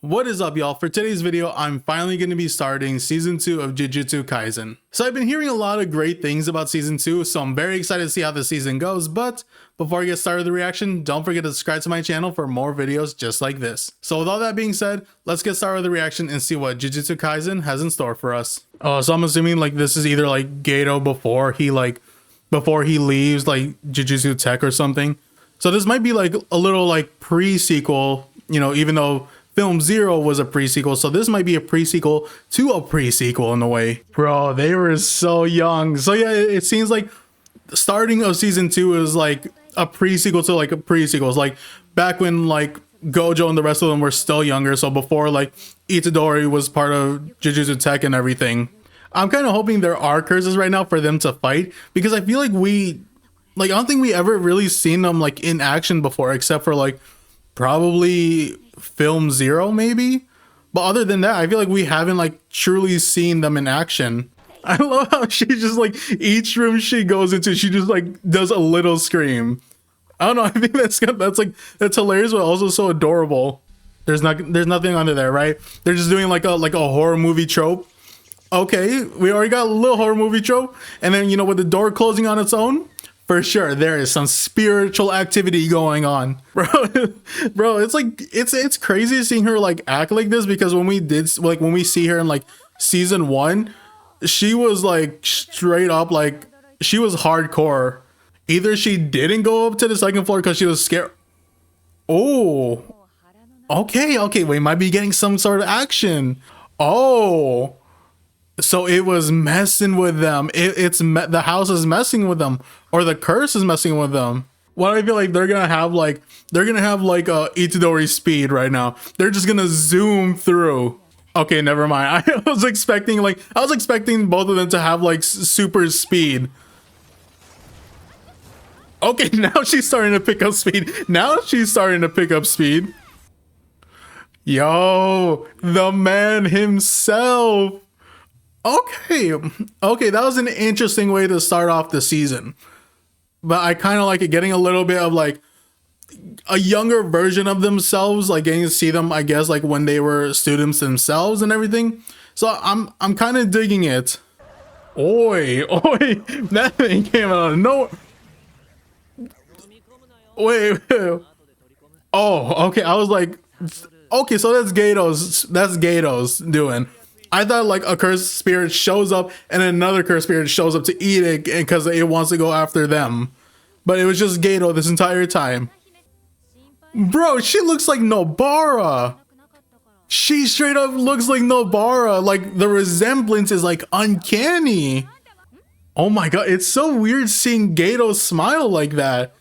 What is up, y'all? For today's video, I'm finally going to be starting season 2 of Jujutsu Kaisen. So I've been hearing a lot of great things about season 2, so I'm very excited to see how the season goes. But before I get started with the reaction, don't forget to subscribe to my channel for more videos just like this. So with all that being said, let's get started with the reaction and see what Jujutsu Kaisen has in store for us. Oh, so I'm assuming like this is either like GETO before he leaves like Jujutsu Tech or something. So this might be like a little like pre-sequel, you know, even though Film Zero was a pre-sequel, so this might be a pre-sequel to a pre-sequel in a way. Bro, they were so young. So yeah, it seems like the starting of season 2 is like a pre-sequel to like a pre-sequel. It's like back when like GOJO and the rest of them were still younger, so before like Itadori was part of Jujutsu Tech and everything. I'm kind of hoping there are curses right now for them to fight, because I feel like I don't think we ever really seen them like in action before, except for like probably Film Zero maybe, but other than that I feel like we haven't like truly seen them in action. I love how she just like each room she goes into, she just like does a little scream. I don't know, I think that's hilarious, but also so adorable. There's nothing under there, right? They're just doing like a horror movie trope. Okay, we already got a little horror movie trope, and then, you know, with the door closing on its own, for sure there is some spiritual activity going on. Bro, it's like it's crazy seeing her like act like this, because when we see her in like season 1, she was like straight up like she was hardcore. Either she didn't go up to the second floor because she was scared. Oh, okay, we might be getting some sort of action. Oh, so it was messing with them. The house is messing with them, or the curse is messing with them. What I feel like they're gonna have like Itadori speed right now. They're just gonna zoom through. Okay, never mind. I was expecting both of them to have like super speed. Okay, now she's starting to pick up speed. Yo, the man himself. Okay, that was an interesting way to start off the season, but I kind of like it, getting a little bit of like a younger version of themselves, like getting to see them, I guess, like when they were students themselves and everything. So I'm kind of digging it. Oi, that thing came out of nowhere. Wait. Oh, okay, I was like, okay, so that's GETO's doing. I thought like a cursed spirit shows up and another cursed spirit shows up to eat it because it wants to go after them. But it was just GETO this entire time. Bro, she looks like Nobara. She straight up looks like Nobara. Like the resemblance is like uncanny. Oh my god, it's so weird seeing GETO smile like that.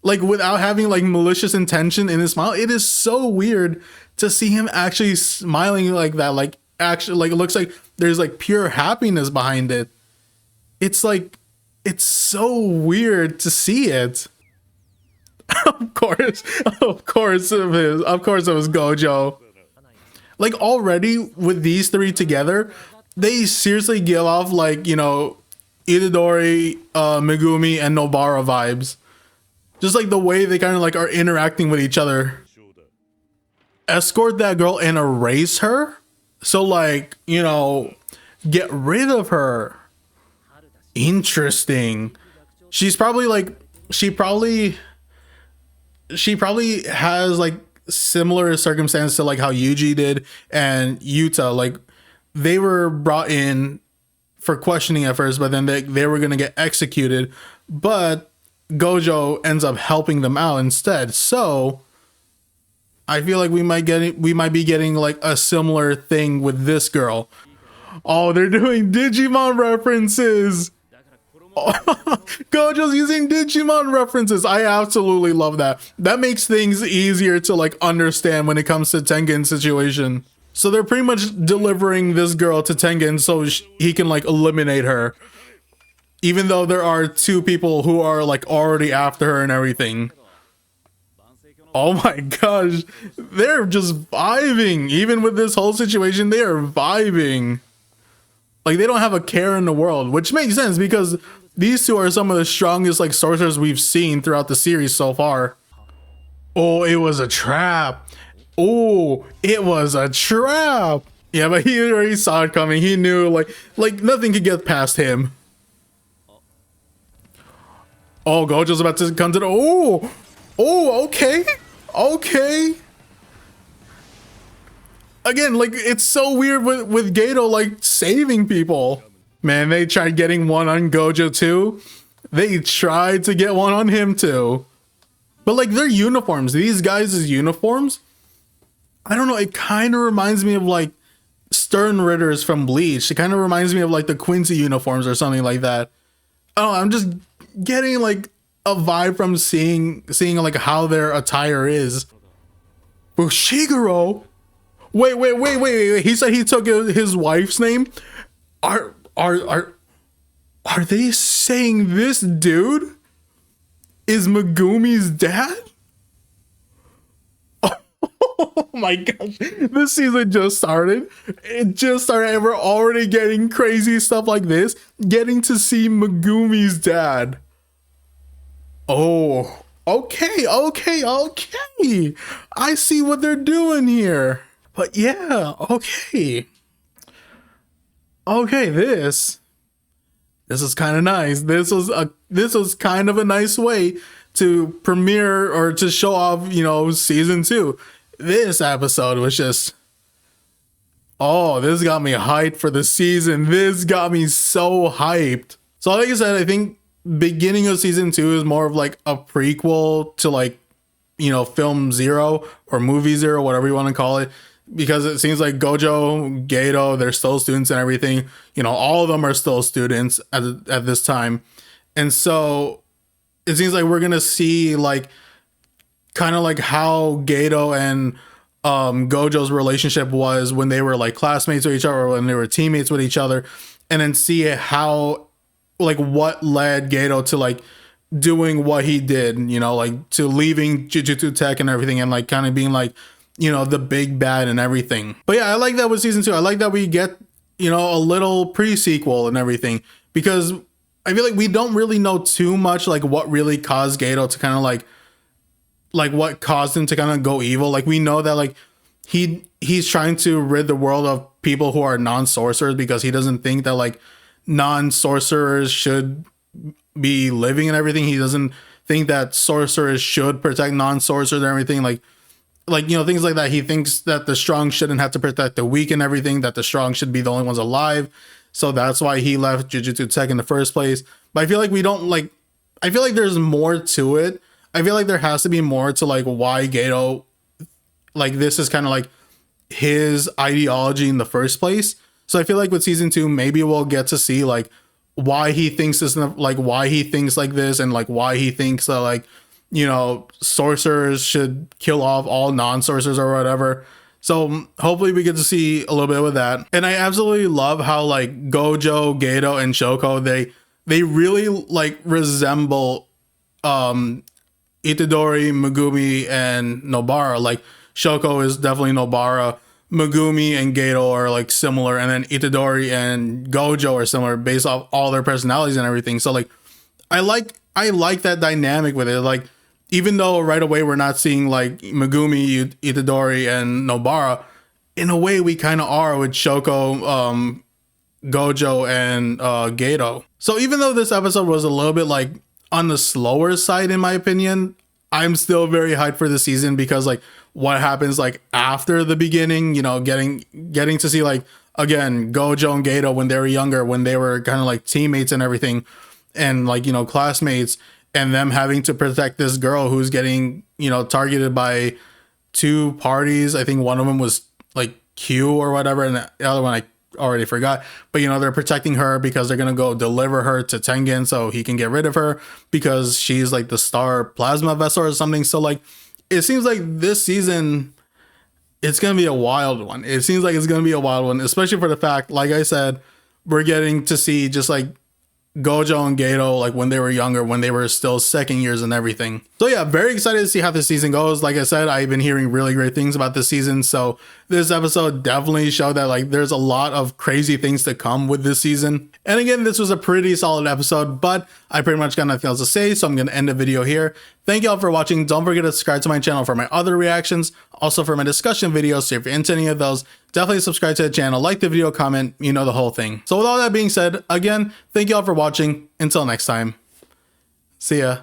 Like without having like malicious intention in his smile. It is so weird to see him actually smiling like that. Like actually, like it looks like there's like pure happiness behind it. It's like, it's so weird to see it. Of course it was GOJO. Like already with these three together, they seriously give off like, you know, Itadori, Megumi, and Nobara vibes. Just like the way they kind of like are interacting with each other. Escort that girl and erase her? So like, you know, get rid of her. Interesting. She's probably like, she probably has like similar circumstances to like how Yuji did and Yuta. Like they were brought in for questioning at first, but then they were going to get executed, but GOJO ends up helping them out instead. So I feel like we might be getting like a similar thing with this girl. Oh, they're doing Digimon references. Oh, GOJO's using Digimon references. I absolutely love that. That makes things easier to like understand when it comes to Tengen's situation. So they're pretty much delivering this girl to Tengen so he can like eliminate her, even though there are two people who are like already after her and everything. Oh my gosh, they're just vibing. Even with this whole situation, they are vibing. Like they don't have a care in the world, which makes sense because these two are some of the strongest like sorcerers we've seen throughout the series so far. Oh, it was a trap. Oh, it was a trap. Yeah, but he already saw it coming. He knew like nothing could get past him. Oh, Gojo's about to come to the. Oh, okay, okay. Again, like it's so weird with GETO like saving people. Man, they tried getting one on Gojo too. They tried to get one on him too. But like their uniforms, these guys' uniforms, I don't know, it kind of reminds me of like Stern Ritters from Bleach. It kind of reminds me of like the Quincy uniforms or something like that. I don't know, I'm just getting like a vibe from seeing like how their attire is. Bushiguro? Wait. He said he took his wife's name. Are they saying this dude is Megumi's dad? Oh my gosh, this season just started. It just started and we're already getting crazy stuff like this. Getting to see Megumi's dad. Oh, okay. I see what they're doing here. But yeah, okay. Okay, this is kind of nice. This was kind of a nice way to premiere or to show off, you know, season 2. This episode was just, oh, this got me hyped for the season. This got me so hyped. So like I said, I think beginning of season 2 is more of like a prequel to like, you know, film 0 or movie 0, whatever you want to call it. Because it seems like Gojo, GETO, they're still students and everything. You know, all of them are still students at this time. And so it seems like we're going to see like kind of like how GETO and Gojo's relationship was when they were like classmates with each other or when they were teammates with each other. And then see how like what led GETO to like doing what he did, you know, like to leaving Jujutsu Tech and everything and like kind of being like, you know, the big bad and everything. But yeah, I like that with season 2. I like that we get, you know, a little pre-sequel and everything, because I feel like we don't really know too much like what really caused GETO to kind of like what caused him to kind of go evil. Like we know that like he's trying to rid the world of people who are non-sorcerers because he doesn't think that like non-sorcerers should be living and everything. He doesn't think that sorcerers should protect non-sorcerers and everything. Like, you know, things like that. He thinks that the strong shouldn't have to protect the weak and everything, that the strong should be the only ones alive. So that's why he left Jujutsu Tech in the first place. But I feel like we don't like, I feel like there's more to it. I feel like there has to be more to like why GETO, like this is kind of like his ideology in the first place. So I feel like with season 2, maybe we'll get to see like why he thinks this, like why he thinks like this, and like why he thinks that like, you know, sorcerers should kill off all non-sorcerers or whatever. So hopefully we get to see a little bit with that. And I absolutely love how like Gojo, GETO, and Shoko, they really like resemble Itadori, Megumi, and Nobara. Like Shoko is definitely Nobara. Megumi and GETO are like similar, and then Itadori and Gojo are similar based off all their personalities and everything. So like I like that dynamic with it. Like even though right away we're not seeing like Megumi, Itadori, and Nobara, in a way we kind of are with Shoko, Gojo, and GETO. So even though this episode was a little bit like on the slower side in my opinion, I'm still very hyped for the season because like what happens like after the beginning, you know, getting to see like again Gojo and GETO when they were younger, when they were kind of like teammates and everything, and like, you know, classmates, and them having to protect this girl who's getting, you know, targeted by 2 parties. I think one of them was like Q or whatever, and the other one I already forgot. But you know, they're protecting her because they're gonna go deliver her to Tengen so he can get rid of her because she's like the star plasma vessel or something. So like it seems like this season it's gonna be a wild one. It seems like it's gonna be a wild one, especially for the fact, like I said, we're getting to see just like GOJO and GETO, like when they were younger, when they were still second years and everything. So yeah, very excited to see how this season goes. Like I said, I've been hearing really great things about this season. So this episode definitely showed that like there's a lot of crazy things to come with this season. And again, this was a pretty solid episode, but I pretty much got nothing else to say. So I'm going to end the video here. Thank you all for watching. Don't forget to subscribe to my channel for my other reactions. Also for my discussion videos. So if you're into any of those, definitely subscribe to the channel, like the video, comment, you know, the whole thing. So with all that being said, again, thank you all for watching. Until next time, see ya.